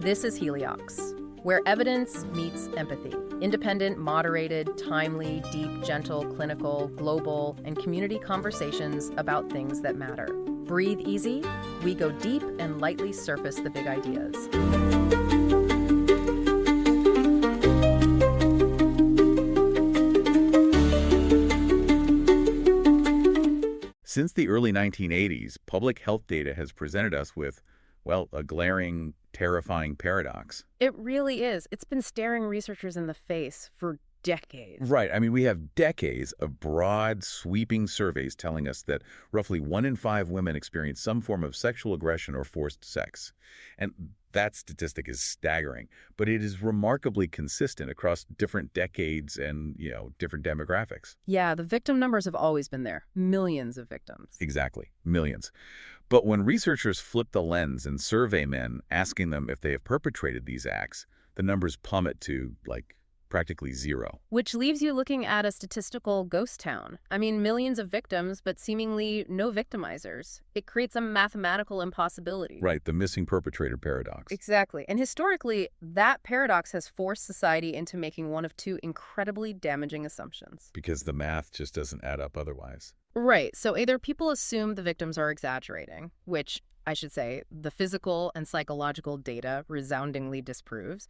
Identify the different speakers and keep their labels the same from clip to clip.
Speaker 1: This is Heliox, where evidence meets empathy. Independent, moderated, timely, deep, gentle, clinical, global, and community conversations about things that matter. Breathe easy, we go deep and lightly surface the big ideas.
Speaker 2: Since the early 1980s, public health data has presented us with, well, a glaring, terrifying paradox.
Speaker 1: It really is. It's been staring researchers in the face for decades.
Speaker 2: Right. I mean, we have decades of broad, sweeping surveys telling us that roughly 1 in 5 women experience some form of sexual aggression or forced sex. And that statistic is staggering, but it is remarkably consistent across different decades and, different demographics.
Speaker 1: Yeah, the victim numbers have always been there. Millions of victims.
Speaker 2: Exactly. Millions. But when researchers flip the lens and survey men, asking them if they have perpetrated these acts, the numbers plummet to, practically zero.
Speaker 1: Which leaves you looking at a statistical ghost town. I mean, millions of victims, but seemingly no victimizers. It creates a mathematical impossibility.
Speaker 2: Right, the missing perpetrator paradox.
Speaker 1: Exactly. And historically, that paradox has forced society into making one of two incredibly damaging assumptions.
Speaker 2: Because the math just doesn't add up otherwise.
Speaker 1: Right. So either people assume the victims are exaggerating, which I should say the physical and psychological data resoundingly disproves,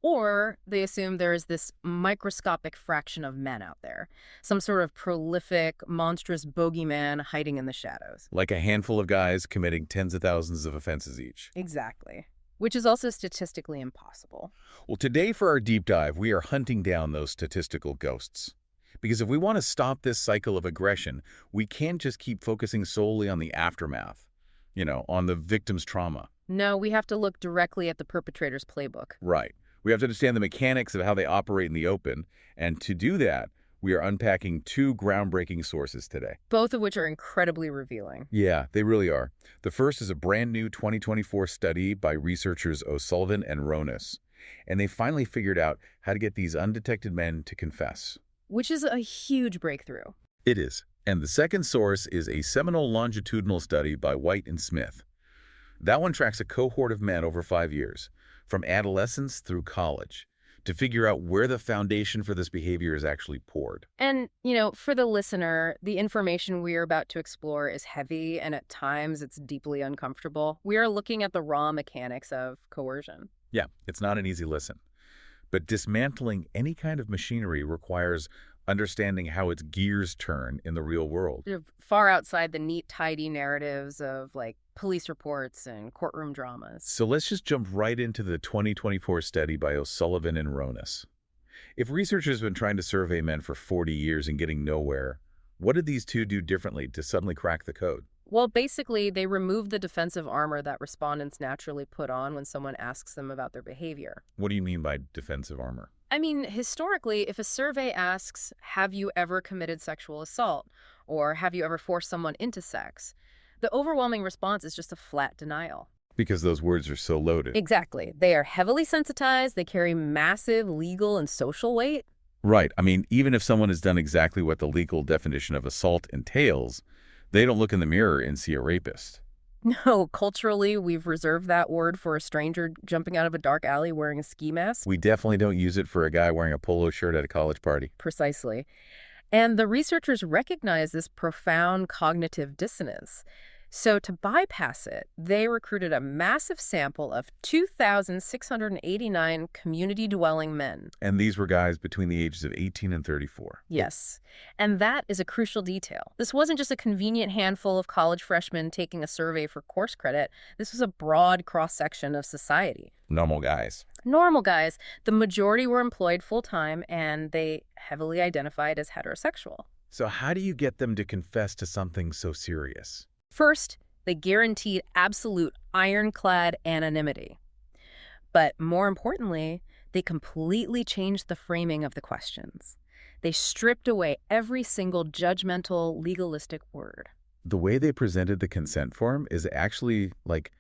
Speaker 1: or they assume there is this microscopic fraction of men out there, some sort of prolific, monstrous bogeyman hiding in the shadows.
Speaker 2: Like a handful of guys committing tens of thousands of offenses each.
Speaker 1: Exactly. Which is also statistically impossible.
Speaker 2: Well, today for our deep dive, we are hunting down those statistical ghosts. Because if we want to stop this cycle of aggression, we can't just keep focusing solely on the aftermath, on the victim's trauma.
Speaker 1: No, we have to look directly at the perpetrator's playbook.
Speaker 2: Right. We have to understand the mechanics of how they operate in the open, and to do that, we are unpacking 2 groundbreaking sources today.
Speaker 1: Both of which are incredibly revealing.
Speaker 2: Yeah, they really are. The first is a brand new 2024 study by researchers O'Sullivan and Ronis, and they finally figured out how to get these undetected men to confess.
Speaker 1: Which is a huge breakthrough.
Speaker 2: It is. And the second source is a seminal longitudinal study by White and Smith. That one tracks a cohort of men over 5 years, from adolescence through college, to figure out where the foundation for this behavior is actually poured.
Speaker 1: And, for the listener, the information we are about to explore is heavy, and at times it's deeply uncomfortable. We are looking at the raw mechanics of coercion.
Speaker 2: Yeah, it's not an easy listen. But dismantling any kind of machinery requires understanding how its gears turn in the real world.
Speaker 1: They're far outside the neat, tidy narratives of, police reports and courtroom dramas.
Speaker 2: So let's just jump right into the 2024 study by O'Sullivan and Ronis. If researchers have been trying to survey men for 40 years and getting nowhere, what did these two do differently to suddenly crack the code?
Speaker 1: Well, basically, they removed the defensive armor that respondents naturally put on when someone asks them about their behavior.
Speaker 2: What do you mean by defensive armor?
Speaker 1: I mean, historically, if a survey asks, have you ever committed sexual assault? Or have you ever forced someone into sex? The overwhelming response is just a flat denial.
Speaker 2: Because those words are so loaded.
Speaker 1: Exactly. They are heavily sensitized. They carry massive legal and social weight.
Speaker 2: Right. I mean, even if someone has done exactly what the legal definition of assault entails, they don't look in the mirror and see a rapist.
Speaker 1: No, culturally, we've reserved that word for a stranger jumping out of a dark alley wearing a ski mask.
Speaker 2: We definitely don't use it for a guy wearing a polo shirt at a college party.
Speaker 1: Precisely. And the researchers recognize this profound cognitive dissonance. So to bypass it, they recruited a massive sample of 2,689 community-dwelling men.
Speaker 2: And these were guys between the ages of 18 and 34.
Speaker 1: Yes. And that is a crucial detail. This wasn't just a convenient handful of college freshmen taking a survey for course credit. This was a broad cross-section of society.
Speaker 2: Normal guys.
Speaker 1: Normal guys. The majority were employed full-time, and they heavily identified as heterosexual.
Speaker 2: So how do you get them to confess to something so serious?
Speaker 1: First, they guaranteed absolute ironclad anonymity. But more importantly, they completely changed the framing of the questions. They stripped away every single judgmental, legalistic word.
Speaker 2: The way they presented the consent form is actually like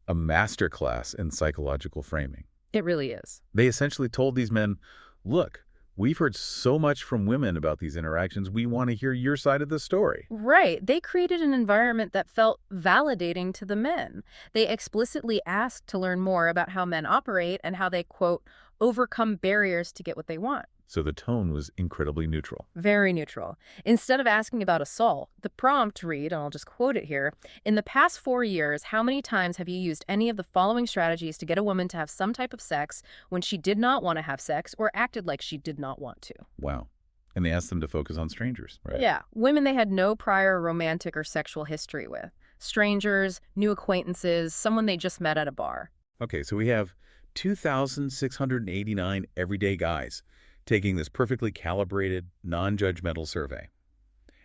Speaker 2: a masterclass in psychological framing.
Speaker 1: It really is.
Speaker 2: They essentially told these men, look, We've heard so much from women about these interactions, we want to hear your side of the story.
Speaker 1: Right. They created an environment that felt validating to the men. They explicitly asked to learn more about how men operate and how they, quote, overcome barriers to get what they want.
Speaker 2: So the tone was incredibly neutral.
Speaker 1: Very neutral. Instead of asking about assault, the prompt read, and I'll just quote it here, in the past 4 years, how many times have you used any of the following strategies to get a woman to have some type of sex when she did not want to have sex or acted like she did not want to?
Speaker 2: Wow. And they asked them to focus on strangers, right?
Speaker 1: Yeah, women they had no prior romantic or sexual history with. Strangers, new acquaintances, someone they just met at a bar.
Speaker 2: Okay, so we have 2,689 everyday guys taking this perfectly calibrated, non-judgmental survey.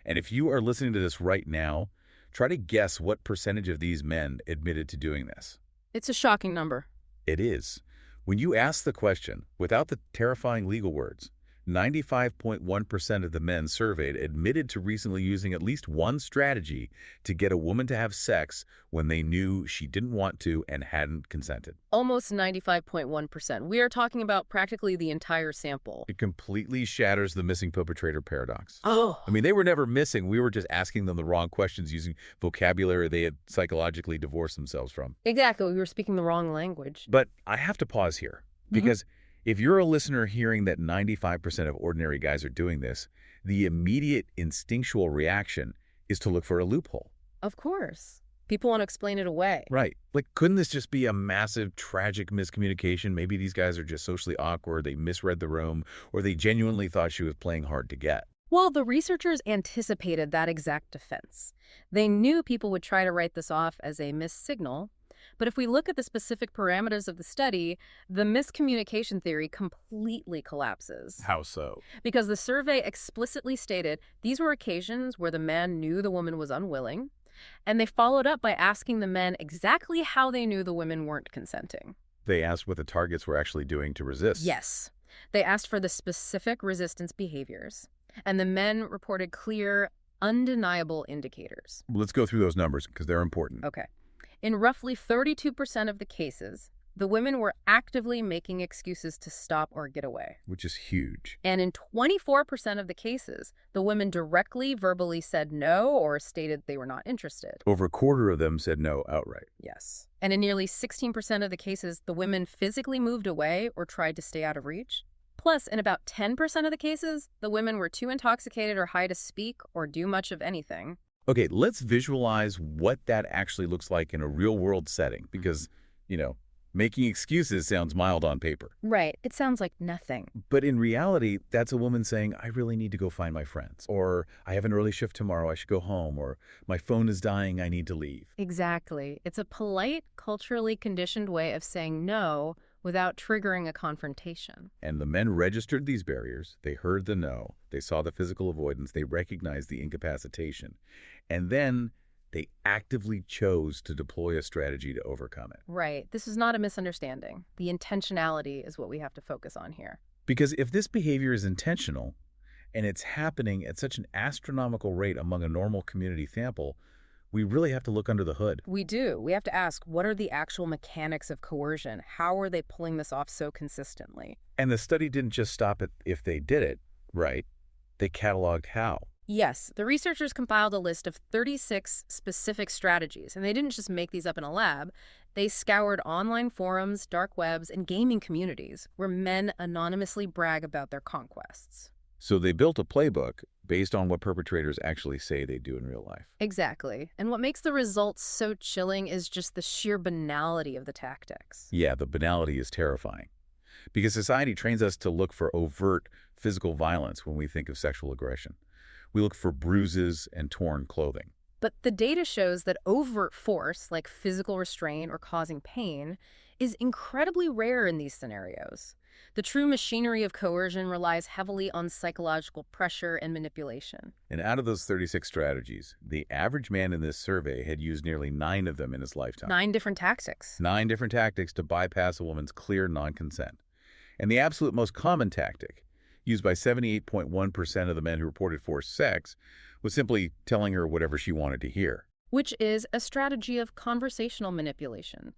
Speaker 2: And if you are listening to this right now, try to guess what percentage of these men admitted to doing this.
Speaker 1: It's a shocking number.
Speaker 2: It is. When you ask the question, without the terrifying legal words, 95.1% of the men surveyed admitted to recently using at least one strategy to get a woman to have sex when they knew she didn't want to and hadn't consented.
Speaker 1: Almost 95.1%. We are talking about practically the entire sample.
Speaker 2: It completely shatters the missing perpetrator paradox.
Speaker 1: Oh.
Speaker 2: I mean, they were never missing. We were just asking them the wrong questions using vocabulary they had psychologically divorced themselves from.
Speaker 1: Exactly. We were speaking the wrong language.
Speaker 2: But I have to pause here because if you're a listener hearing that 95% of ordinary guys are doing this, the immediate instinctual reaction is to look for a loophole.
Speaker 1: Of course. People want to explain it away.
Speaker 2: Right. Like, couldn't this just be a massive, tragic miscommunication? Maybe these guys are just socially awkward, they misread the room, or they genuinely thought she was playing hard to get.
Speaker 1: Well, the researchers anticipated that exact defense. They knew people would try to write this off as a missed signal. But if we look at the specific parameters of the study, the miscommunication theory completely collapses.
Speaker 2: How so?
Speaker 1: Because the survey explicitly stated these were occasions where the man knew the woman was unwilling, and they followed up by asking the men exactly how they knew the women weren't consenting.
Speaker 2: They asked what the targets were actually doing to resist.
Speaker 1: Yes. They asked for the specific resistance behaviors, and the men reported clear, undeniable indicators.
Speaker 2: Let's go through those numbers because they're important.
Speaker 1: Okay. In roughly 32% of the cases, the women were actively making excuses to stop or get away.
Speaker 2: Which is huge.
Speaker 1: And in 24% of the cases, the women directly verbally said no or stated they were not interested.
Speaker 2: Over a quarter of them said no outright.
Speaker 1: Yes. And in nearly 16% of the cases, the women physically moved away or tried to stay out of reach. Plus, in about 10% of the cases, the women were too intoxicated or high to speak or do much of anything.
Speaker 2: Okay, let's visualize what that actually looks like in a real-world setting because, making excuses sounds mild on paper.
Speaker 1: Right. It sounds like nothing.
Speaker 2: But in reality, that's a woman saying, I really need to go find my friends, or I have an early shift tomorrow, I should go home, or my phone is dying, I need to leave.
Speaker 1: Exactly. It's a polite, culturally conditioned way of saying no without triggering a confrontation.
Speaker 2: And the men registered these barriers, they heard the no, they saw the physical avoidance, they recognized the incapacitation, and then they actively chose to deploy a strategy to overcome it.
Speaker 1: Right. This is not a misunderstanding. The intentionality is what we have to focus on here.
Speaker 2: Because if this behavior is intentional, and it's happening at such an astronomical rate among a normal community sample, we really have to look under the hood.
Speaker 1: We do. We have to ask, what are the actual mechanics of coercion? How are they pulling this off so consistently?
Speaker 2: And the study didn't just stop at if they did it, right? They cataloged how.
Speaker 1: Yes, the researchers compiled a list of 36 specific strategies, and they didn't just make these up in a lab. They scoured online forums, dark webs, and gaming communities where men anonymously brag about their conquests.
Speaker 2: So they built a playbook based on what perpetrators actually say they do in real life.
Speaker 1: Exactly. And what makes the results so chilling is just the sheer banality of the tactics.
Speaker 2: Yeah, the banality is terrifying. Because society trains us to look for overt physical violence when we think of sexual aggression. We look for bruises and torn clothing.
Speaker 1: But the data shows that overt force, like physical restraint or causing pain, is incredibly rare in these scenarios. The true machinery of coercion relies heavily on psychological pressure and manipulation.
Speaker 2: And out of those 36 strategies, the average man in this survey had used nearly 9 of them in his lifetime.
Speaker 1: 9 different tactics.
Speaker 2: 9 different tactics to bypass a woman's clear non-consent. And the absolute most common tactic, used by 78.1% of the men who reported forced sex, was simply telling her whatever she wanted to hear.
Speaker 1: Which is a strategy of conversational manipulation.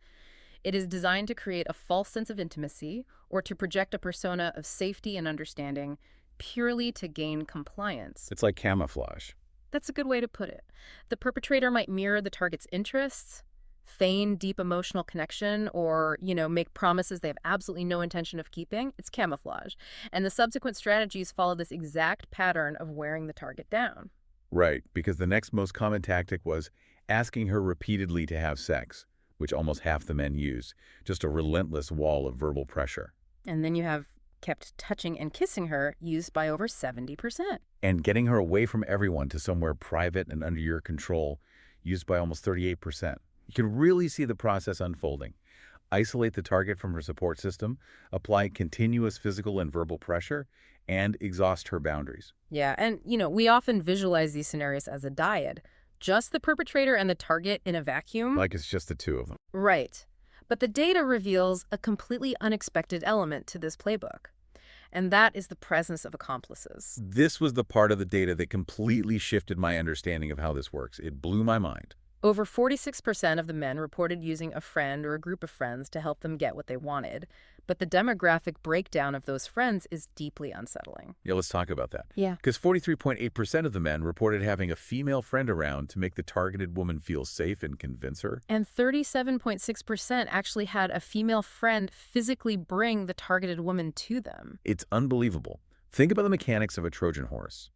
Speaker 1: It is designed to create a false sense of intimacy or to project a persona of safety and understanding purely to gain compliance.
Speaker 2: It's like camouflage.
Speaker 1: That's a good way to put it. The perpetrator might mirror the target's interests, feign deep emotional connection, or, make promises they have absolutely no intention of keeping. It's camouflage. And the subsequent strategies follow this exact pattern of wearing the target down.
Speaker 2: Right, because the next most common tactic was asking her repeatedly to have sex, which almost half the men use, just a relentless wall of verbal pressure.
Speaker 1: And then you have kept touching and kissing her, used by over 70%.
Speaker 2: And getting her away from everyone to somewhere private and under your control, used by almost 38%. You can really see the process unfolding. Isolate the target from her support system, apply continuous physical and verbal pressure, and exhaust her boundaries.
Speaker 1: Yeah, and, we often visualize these scenarios as a dyad. Just the perpetrator and the target in a vacuum.
Speaker 2: Like it's just the two of them.
Speaker 1: Right. But the data reveals a completely unexpected element to this playbook, and that is the presence of accomplices.
Speaker 2: This was the part of the data that completely shifted my understanding of how this works. It blew my mind.
Speaker 1: Over 46% of the men reported using a friend or a group of friends to help them get what they wanted, but the demographic breakdown of those friends is deeply unsettling.
Speaker 2: Yeah, let's talk about that.
Speaker 1: Yeah.
Speaker 2: Because 43.8% of the men reported having a female friend around to make the targeted woman feel safe and convince her.
Speaker 1: And 37.6% actually had a female friend physically bring the targeted woman to them.
Speaker 2: It's unbelievable. Think about the mechanics of a Trojan horse.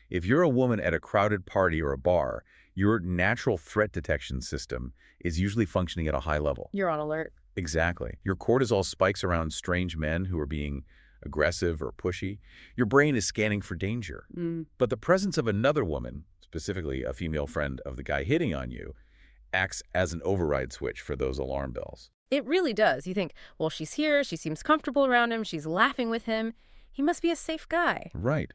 Speaker 2: If you're a woman at a crowded party or a bar, your natural threat detection system is usually functioning at a high level.
Speaker 1: You're on alert.
Speaker 2: Exactly. Your cortisol spikes around strange men who are being aggressive or pushy. Your brain is scanning for danger. But the presence of another woman, specifically a female friend of the guy hitting on you, acts as an override switch for those alarm bells.
Speaker 1: It really does. You think, well, she's here, she seems comfortable around him, she's laughing with him. He must be a safe guy.
Speaker 2: Right.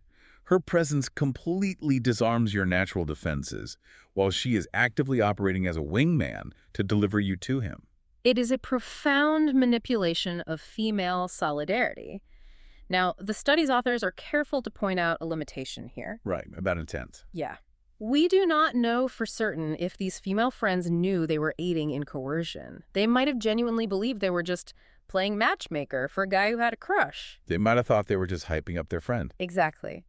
Speaker 2: Her presence completely disarms your natural defenses, while she is actively operating as a wingman to deliver you to him.
Speaker 1: It is a profound manipulation of female solidarity. Now, the study's authors are careful to point out a limitation here.
Speaker 2: Right, about intent.
Speaker 1: Yeah. We do not know for certain if these female friends knew they were aiding in coercion. They might have genuinely believed they were just playing matchmaker for a guy who had a crush.
Speaker 2: They might have thought they were just hyping up their friend.
Speaker 1: Exactly.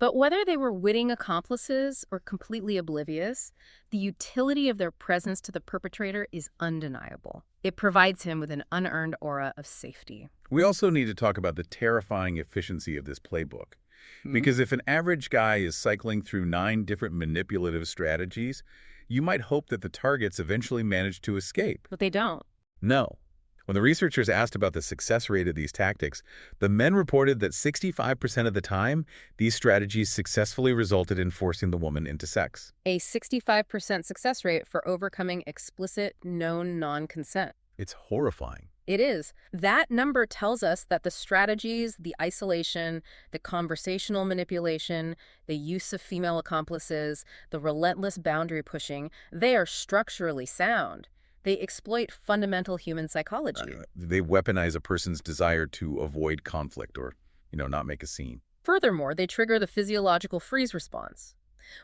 Speaker 1: But whether they were witting accomplices or completely oblivious, the utility of their presence to the perpetrator is undeniable. It provides him with an unearned aura of safety.
Speaker 2: We also need to talk about the terrifying efficiency of this playbook. Because if an average guy is cycling through 9 different manipulative strategies, you might hope that the targets eventually manage to escape.
Speaker 1: But they don't.
Speaker 2: No. When the researchers asked about the success rate of these tactics, the men reported that 65% of the time, these strategies successfully resulted in forcing the woman into sex.
Speaker 1: A 65% success rate for overcoming explicit, known non-consent.
Speaker 2: It's horrifying.
Speaker 1: It is. That number tells us that the strategies, the isolation, the conversational manipulation, the use of female accomplices, the relentless boundary pushing, they are structurally sound. They exploit fundamental human psychology.
Speaker 2: They weaponize a person's desire to avoid conflict or, not make a scene.
Speaker 1: Furthermore, they trigger the physiological freeze response.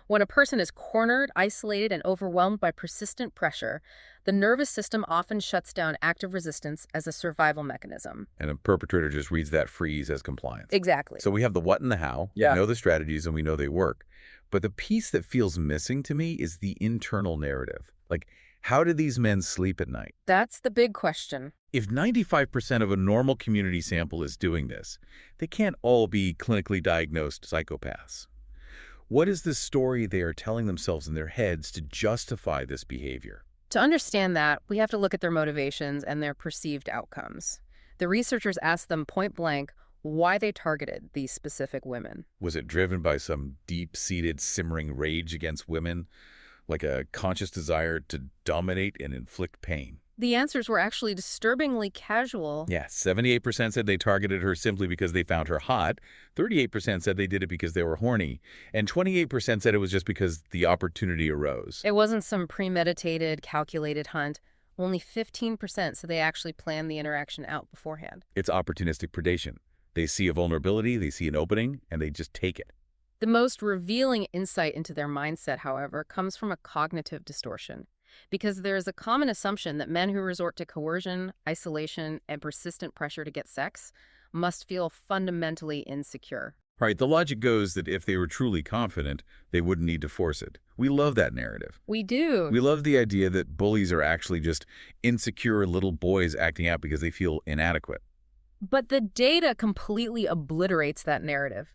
Speaker 1: When a person is cornered, isolated, and overwhelmed by persistent pressure, the nervous system often shuts down active resistance as a survival mechanism.
Speaker 2: And a perpetrator just reads that freeze as compliance.
Speaker 1: Exactly.
Speaker 2: So we have the what and the how.
Speaker 1: Yeah.
Speaker 2: We know the strategies and we know they work. But the piece that feels missing to me is the internal narrative. Like, how do these men sleep at night?
Speaker 1: That's the big question.
Speaker 2: If 95% of a normal community sample is doing this, they can't all be clinically diagnosed psychopaths. What is the story they are telling themselves in their heads to justify this behavior?
Speaker 1: To understand that, we have to look at their motivations and their perceived outcomes. The researchers asked them point blank why they targeted these specific women.
Speaker 2: Was it driven by some deep-seated simmering rage against women, like a conscious desire to dominate and inflict pain?
Speaker 1: The answers were actually disturbingly casual.
Speaker 2: Yeah, 78% said they targeted her simply because they found her hot, 38% said they did it because they were horny, and 28% said it was just because the opportunity arose.
Speaker 1: It wasn't some premeditated, calculated hunt. Only 15% said they actually planned the interaction out beforehand.
Speaker 2: It's opportunistic predation. They see a vulnerability, they see an opening, and they just take it.
Speaker 1: The most revealing insight into their mindset, however, comes from a cognitive distortion. because there is a common assumption that men who resort to coercion, isolation, and persistent pressure to get sex must feel fundamentally insecure.
Speaker 2: Right, the logic goes that if they were truly confident, they wouldn't need to force it. We love that narrative.
Speaker 1: We do.
Speaker 2: We love the idea that bullies are actually just insecure little boys acting out because they feel inadequate.
Speaker 1: But the data completely obliterates that narrative.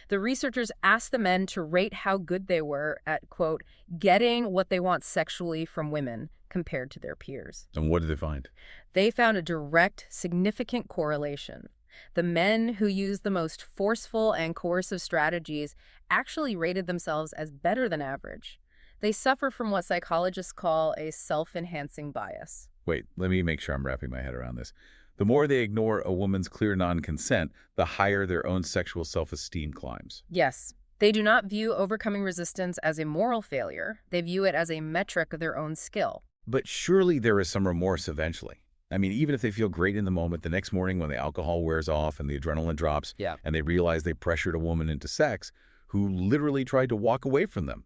Speaker 1: The researchers asked the men to rate how good they were at, quote, getting what they want sexually from women compared to their peers.
Speaker 2: And what did they find?
Speaker 1: They found a direct, significant correlation. The men who used the most forceful and coercive strategies actually rated themselves as better than average. They suffer from what psychologists call a self-enhancing bias.
Speaker 2: Wait, let me make sure I'm wrapping my head around this. The more they ignore a woman's clear non-consent, the higher their own sexual self-esteem climbs.
Speaker 1: Yes, they do not view overcoming resistance as a moral failure. They view it as a metric of their own skill.
Speaker 2: But surely there is some remorse eventually. I mean, even if they feel great in the moment, the next morning when the alcohol wears off and the adrenaline drops, and they realize they pressured a woman into sex who literally tried to walk away from them.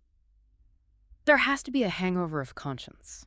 Speaker 1: There has to be a hangover of conscience.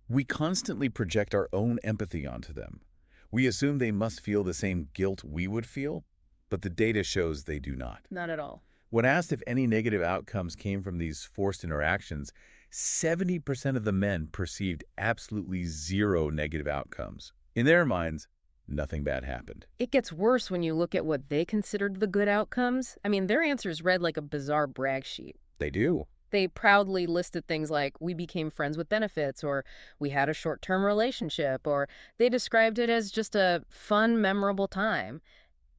Speaker 2: We constantly project our own empathy onto them. We assume they must feel the same guilt we would feel, but the data shows they do not.
Speaker 1: Not at all.
Speaker 2: When asked if any negative outcomes came from these forced interactions, 70% of the men perceived absolutely zero negative outcomes. In their minds, nothing bad happened.
Speaker 1: It gets worse when you look at what they considered the good outcomes. I mean, their answers read like a bizarre brag sheet.
Speaker 2: They do.
Speaker 1: They proudly listed things like, we became friends with benefits, or we had a short-term relationship, or they described it as just a fun, memorable time.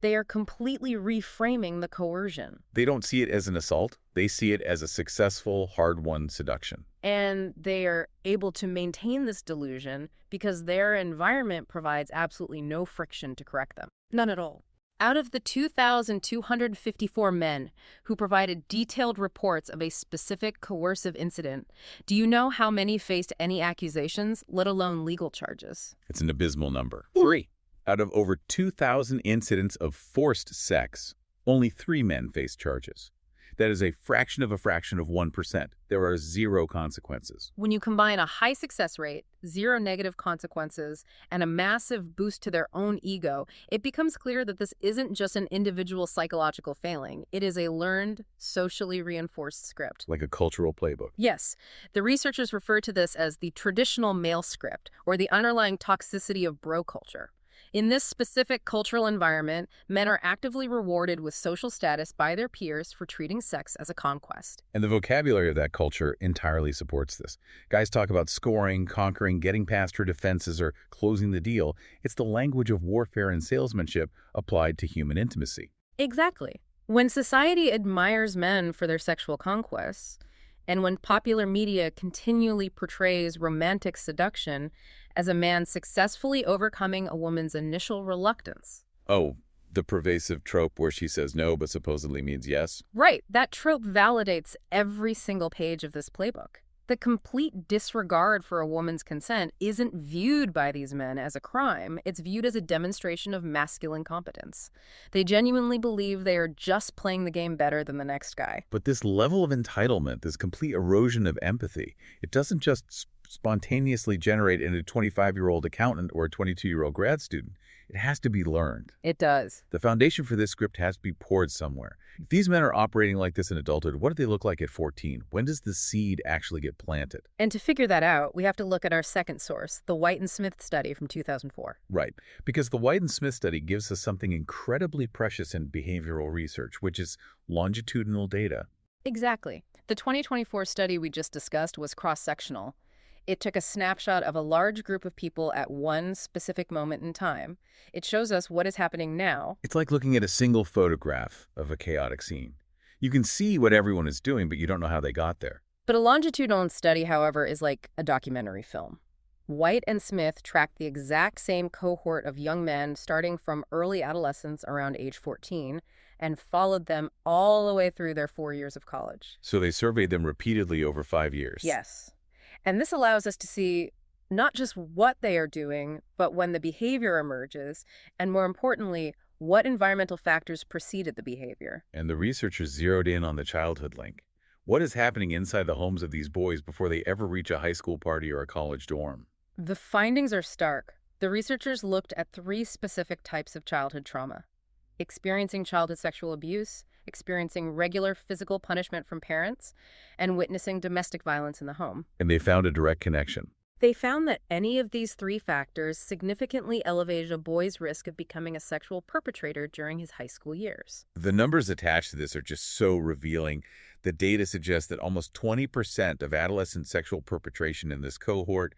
Speaker 1: They are completely reframing the coercion.
Speaker 2: They don't see it as an assault. They see it as a successful, hard-won seduction.
Speaker 1: And they are able to maintain this delusion because their environment provides absolutely no friction to correct them. None at all. Out of the 2,254 men who provided detailed reports of a specific coercive incident, do you know how many faced any accusations, let alone legal charges?
Speaker 2: It's an abysmal number. 3. Out of over 2,000 incidents of forced sex, only 3 men faced charges. That is a fraction of 1%. There are 0 consequences.
Speaker 1: When you combine a high success rate, 0 negative consequences, and a massive boost to their own ego, it becomes clear that this isn't just an individual psychological failing. It is a learned, socially reinforced script.
Speaker 2: Like a cultural playbook.
Speaker 1: Yes. The researchers refer to this as the traditional male script, or the underlying toxicity of bro culture. In this specific cultural environment, men are actively rewarded with social status by their peers for treating sex as a conquest.
Speaker 2: And the vocabulary of that culture entirely supports this. Guys talk about scoring, conquering, getting past her defenses, or closing the deal. It's the language of warfare and salesmanship applied to human intimacy.
Speaker 1: Exactly. When society admires men for their sexual conquests, and when popular media continually portrays romantic seduction as a man successfully overcoming a woman's initial reluctance.
Speaker 2: Oh, the pervasive trope where she says no but supposedly means yes?
Speaker 1: Right. That trope validates every single page of this playbook. The complete disregard for a woman's consent isn't viewed by these men as a crime. It's viewed as a demonstration of masculine competence. They genuinely believe they are just playing the game better than the next guy.
Speaker 2: But this level of entitlement, this complete erosion of empathy, it doesn't just spontaneously generate in a 25-year-old accountant or a 22-year-old grad student. It has to be learned.
Speaker 1: It does.
Speaker 2: The foundation for this script has to be poured somewhere. If these men are operating like this in adulthood, what do they look like at 14? When does the seed actually get planted?
Speaker 1: And to figure that out, we have to look at our second source, the White and Smith study from 2004.
Speaker 2: Right, because the White and Smith study gives us something incredibly precious in behavioral research, which is longitudinal data.
Speaker 1: Exactly. The 2024 study we just discussed was cross-sectional. It took a snapshot of a large group of people at one specific moment in time. It shows us what is happening now.
Speaker 2: It's like looking at a single photograph of a chaotic scene. You can see what everyone is doing, but you don't know how they got there.
Speaker 1: But a longitudinal study, however, is like a documentary film. White and Smith tracked the exact same cohort of young men starting from early adolescence around age 14 and followed them all the way through their 4 years of college.
Speaker 2: So they surveyed them repeatedly over 5 years.
Speaker 1: Yes. And this allows us to see not just what they are doing, but when the behavior emerges, and more importantly, what environmental factors preceded the behavior.
Speaker 2: And the researchers zeroed in on the childhood link. What is happening inside the homes of these boys before they ever reach a high school party or a college dorm?
Speaker 1: The findings are stark. The researchers looked at three specific types of childhood trauma: experiencing childhood sexual abuse, experiencing regular physical punishment from parents, and witnessing domestic violence in the home.
Speaker 2: And they found a direct connection.
Speaker 1: They found that any of these three factors significantly elevated a boy's risk of becoming a sexual perpetrator during his high school years.
Speaker 2: The numbers attached to this are just so revealing. The data suggests that almost 20% of adolescent sexual perpetration in this cohort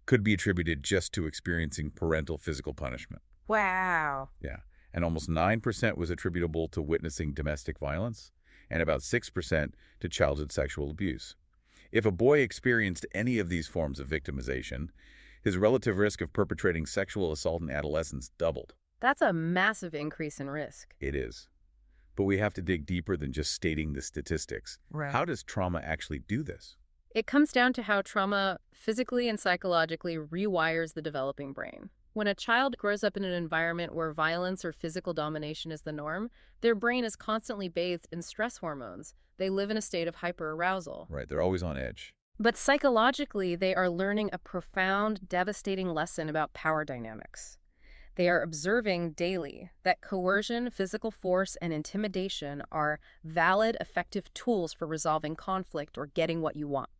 Speaker 2: could be attributed just to experiencing parental physical punishment.
Speaker 1: Wow.
Speaker 2: Yeah. And almost 9% was attributable to witnessing domestic violence, and about 6% to childhood sexual abuse. If a boy experienced any of these forms of victimization, his relative risk of perpetrating sexual assault in adolescence doubled.
Speaker 1: That's a massive increase in risk.
Speaker 2: It is. But we have to dig deeper than just stating the statistics.
Speaker 1: Right.
Speaker 2: How does trauma actually do this?
Speaker 1: It comes down to how trauma physically and psychologically rewires the developing brain. When a child grows up in an environment where violence or physical domination is the norm, their brain is constantly bathed in stress hormones. They live in a state of hyperarousal.
Speaker 2: Right, they're always on edge.
Speaker 1: But psychologically, they are learning a profound, devastating lesson about power dynamics. They are observing daily that coercion, physical force, and intimidation are valid, effective tools for resolving conflict or getting what you want.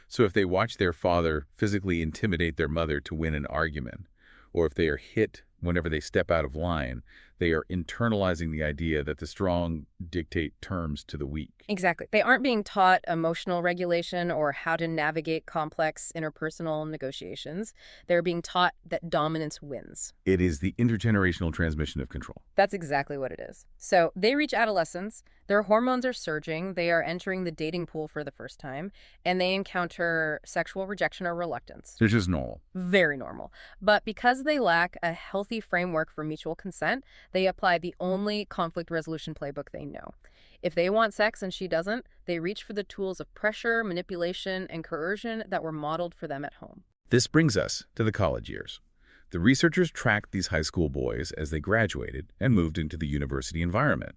Speaker 2: So if they watch their father physically intimidate their mother to win an argument, or if they are hit whenever they step out of line, they are internalizing the idea that the strong dictate terms to the weak.
Speaker 1: Exactly. They aren't being taught emotional regulation or how to navigate complex interpersonal negotiations. They're being taught that dominance wins.
Speaker 2: It is the intergenerational transmission of control.
Speaker 1: That's exactly what it is. So they reach adolescence, their hormones are surging, they are entering the dating pool for the first time, and they encounter sexual rejection or reluctance.
Speaker 2: It's just normal.
Speaker 1: Very normal. But because they lack a healthy framework for mutual consent, they apply the only conflict resolution playbook they know. If they want sex and she doesn't, they reach for the tools of pressure, manipulation, and coercion that were modeled for them at home.
Speaker 2: This brings us to the college years. The researchers tracked these high school boys as they graduated and moved into the university environment.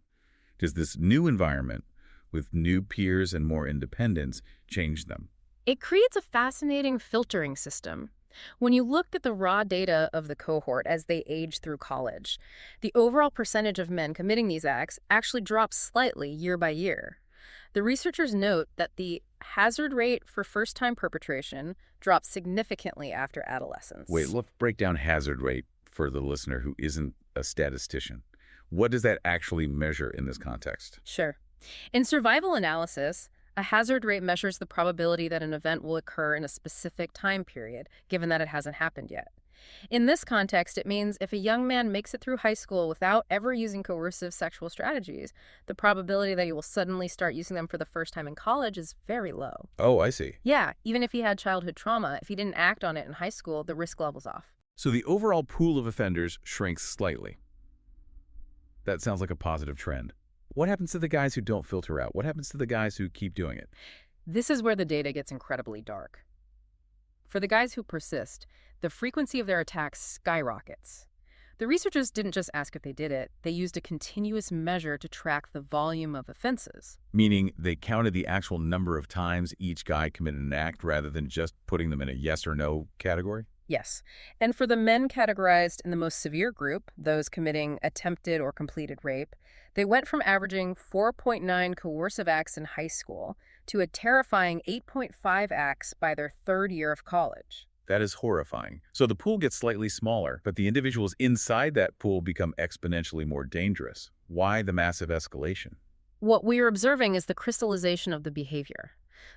Speaker 2: Does this new environment, with new peers and more independence, change them?
Speaker 1: It creates a fascinating filtering system. When you looked at the raw data of the cohort as they age through college, the overall percentage of men committing these acts actually drops slightly year by year. The researchers note that the hazard rate for first-time perpetration drops significantly after adolescence.
Speaker 2: Wait, let's break down hazard rate for the listener who isn't a statistician. What does that actually measure in this context?
Speaker 1: Sure. In survival analysis, a hazard rate measures the probability that an event will occur in a specific time period, given that it hasn't happened yet. In this context, it means if a young man makes it through high school without ever using coercive sexual strategies, the probability that he will suddenly start using them for the first time in college is very low.
Speaker 2: Oh, I see.
Speaker 1: Yeah, even if he had childhood trauma, if he didn't act on it in high school, the risk level's off.
Speaker 2: So the overall pool of offenders shrinks slightly. That sounds like a positive trend. What happens to the guys who don't filter out? What happens to the guys who keep doing it?
Speaker 1: This is where the data gets incredibly dark. For the guys who persist, the frequency of their attacks skyrockets. The researchers didn't just ask if they did it, they used a continuous measure to track the volume of offenses.
Speaker 2: Meaning they counted the actual number of times each guy committed an act rather than just putting them in a yes or no category?
Speaker 1: Yes. And for the men categorized in the most severe group, those committing attempted or completed rape, they went from averaging 4.9 coercive acts in high school to a terrifying 8.5 acts by their third year of college.
Speaker 2: That is horrifying. So the pool gets slightly smaller, but the individuals inside that pool become exponentially more dangerous. Why the massive escalation?
Speaker 1: What we are observing is the crystallization of the behavior.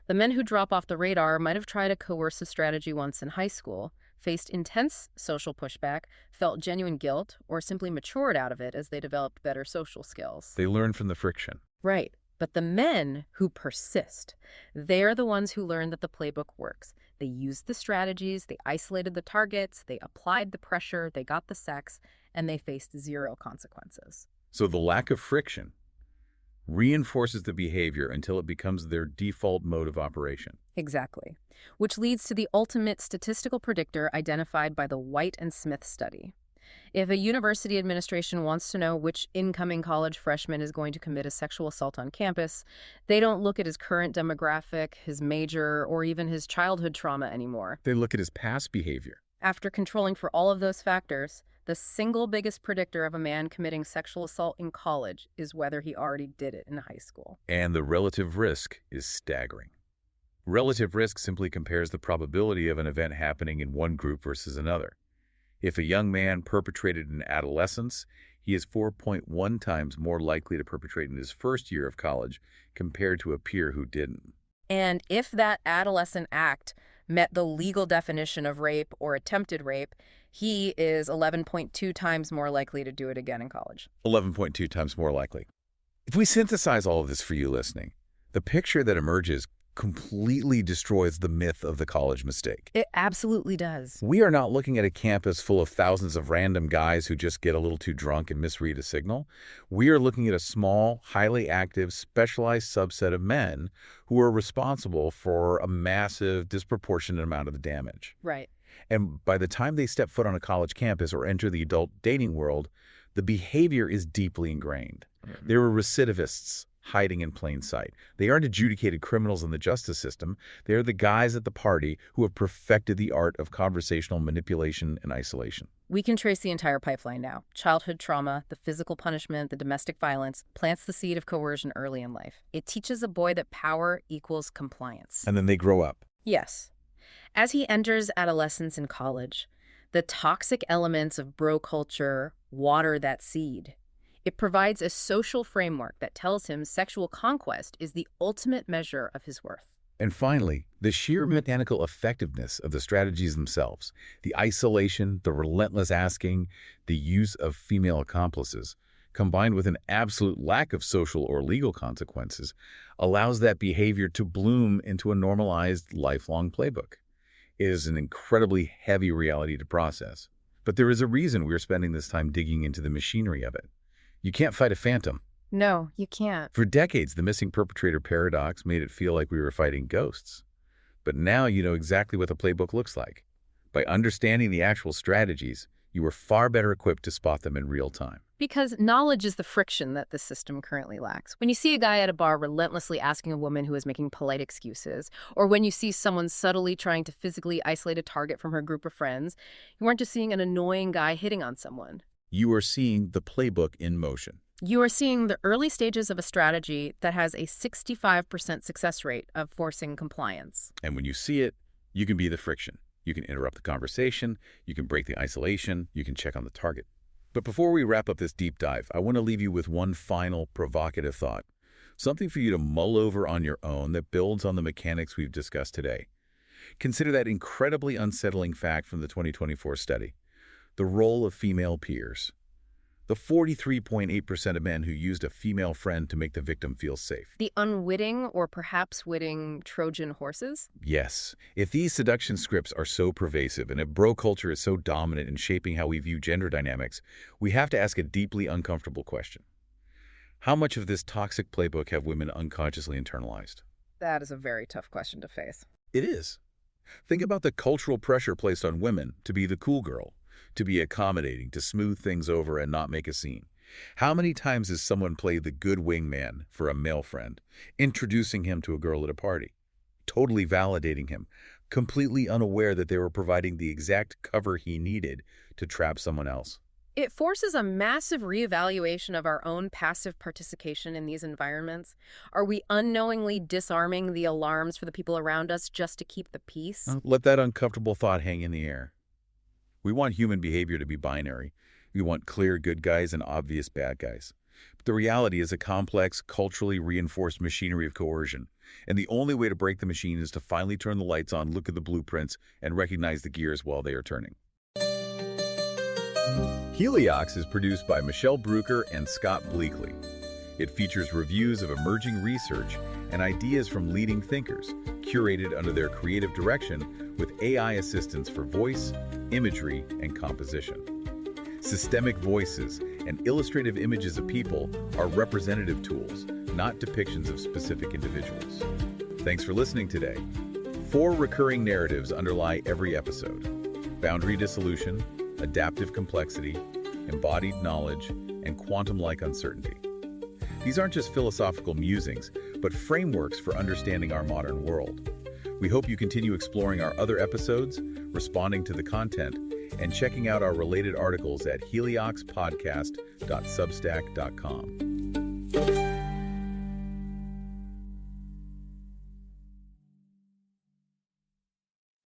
Speaker 1: The men who drop off the radar might have tried a coercive strategy once in high school, faced intense social pushback, felt genuine guilt, or simply matured out of it as they developed better social skills.
Speaker 2: They learn from the friction.
Speaker 1: Right. But the men who persist, they're the ones who learn that the playbook works. They used the strategies, they isolated the targets, they applied the pressure, they got the sex, and they faced zero consequences.
Speaker 2: So the lack of friction reinforces the behavior until it becomes their default mode of operation.
Speaker 1: Exactly. Which leads to the ultimate statistical predictor identified by the White and Smith study. If a university administration wants to know which incoming college freshman is going to commit a sexual assault on campus, they don't look at his current demographic, his major, or even his childhood trauma anymore.
Speaker 2: They look at his past behavior.
Speaker 1: After controlling for all of those factors, the single biggest predictor of a man committing sexual assault in college is whether he already did it in high school.
Speaker 2: And the relative risk is staggering. Relative risk simply compares the probability of an event happening in one group versus another. If a young man perpetrated in adolescence, he is 4.1 times more likely to perpetrate in his first year of college compared to a peer who didn't.
Speaker 1: And if that adolescent act met the legal definition of rape or attempted rape, he is 11.2 times more likely to do it again in college.
Speaker 2: 11.2 times more likely. If we synthesize all of this for you listening, the picture that emerges completely destroys the myth of the college mistake.
Speaker 1: It absolutely does.
Speaker 2: We are not looking at a campus full of thousands of random guys who just get a little too drunk and misread a signal. We are looking at a small, highly active, specialized subset of men who are responsible for a massive, disproportionate amount of the damage.
Speaker 1: Right.
Speaker 2: And by the time they step foot on a college campus or enter the adult dating world, the behavior is deeply ingrained. They were recidivists hiding in plain sight. They aren't adjudicated criminals in the justice system. They are the guys at the party who have perfected the art of conversational manipulation and isolation.
Speaker 1: We can trace the entire pipeline now. Childhood trauma, the physical punishment, the domestic violence, plants the seed of coercion early in life. It teaches a boy that power equals compliance.
Speaker 2: And then they grow up.
Speaker 1: Yes. As he enters adolescence and college, the toxic elements of bro culture water that seed. It provides a social framework that tells him sexual conquest is the ultimate measure of his worth.
Speaker 2: And finally, the sheer mechanical effectiveness of the strategies themselves, the isolation, the relentless asking, the use of female accomplices, combined with an absolute lack of social or legal consequences, allows that behavior to bloom into a normalized, lifelong playbook. It is an incredibly heavy reality to process. But there is a reason we're spending this time digging into the machinery of it. You can't fight a phantom.
Speaker 1: No, you can't.
Speaker 2: For decades, the missing perpetrator paradox made it feel like we were fighting ghosts. But now you know exactly what the playbook looks like. By understanding the actual strategies, you are far better equipped to spot them in real time.
Speaker 1: Because knowledge is the friction that the system currently lacks. When you see a guy at a bar relentlessly asking a woman who is making polite excuses, or when you see someone subtly trying to physically isolate a target from her group of friends, you aren't just seeing an annoying guy hitting on someone.
Speaker 2: You are seeing the playbook in motion.
Speaker 1: You are seeing the early stages of a strategy that has a 65% success rate of forcing compliance.
Speaker 2: And when you see it, you can be the friction. You can interrupt the conversation, you can break the isolation, you can check on the target. But before we wrap up this deep dive, I want to leave you with one final provocative thought. Something for you to mull over on your own that builds on the mechanics we've discussed today. Consider that incredibly unsettling fact from the 2024 study. The role of female peers. The 43.8% of men who used a female friend to make the victim feel safe.
Speaker 1: The unwitting or perhaps witting Trojan horses?
Speaker 2: Yes. If these seduction scripts are so pervasive and if bro culture is so dominant in shaping how we view gender dynamics, we have to ask a deeply uncomfortable question. How much of this toxic playbook have women unconsciously internalized?
Speaker 1: That is a very tough question to face.
Speaker 2: It is. Think about the cultural pressure placed on women to be the cool girl, to be accommodating, to smooth things over and not make a scene. How many times has someone played the good wingman for a male friend, introducing him to a girl at a party, totally validating him, completely unaware that they were providing the exact cover he needed to trap someone else?
Speaker 1: It forces a massive reevaluation of our own passive participation in these environments. Are we unknowingly disarming the alarms for the people around us just to keep the peace?
Speaker 2: Let that uncomfortable thought hang in the air. We want human behavior to be binary. We want clear good guys and obvious bad guys. But the reality is a complex, culturally reinforced machinery of coercion. And the only way to break the machine is to finally turn the lights on, look at the blueprints, and recognize the gears while they are turning. Heliox is produced by Michelle Brucker and Scott Bleakley. It features reviews of emerging research and ideas from leading thinkers, curated under their creative direction with AI assistance for voice, imagery, and composition. Systemic voices and illustrative images of people are representative tools, not depictions of specific individuals. Thanks for listening today. 4 recurring narratives underlie every episode: boundary dissolution, adaptive complexity, embodied knowledge, and quantum-like uncertainty. These aren't just philosophical musings, but frameworks for understanding our modern world. We hope you continue exploring our other episodes, responding to the content, and checking out our related articles at helioxpodcast.substack.com.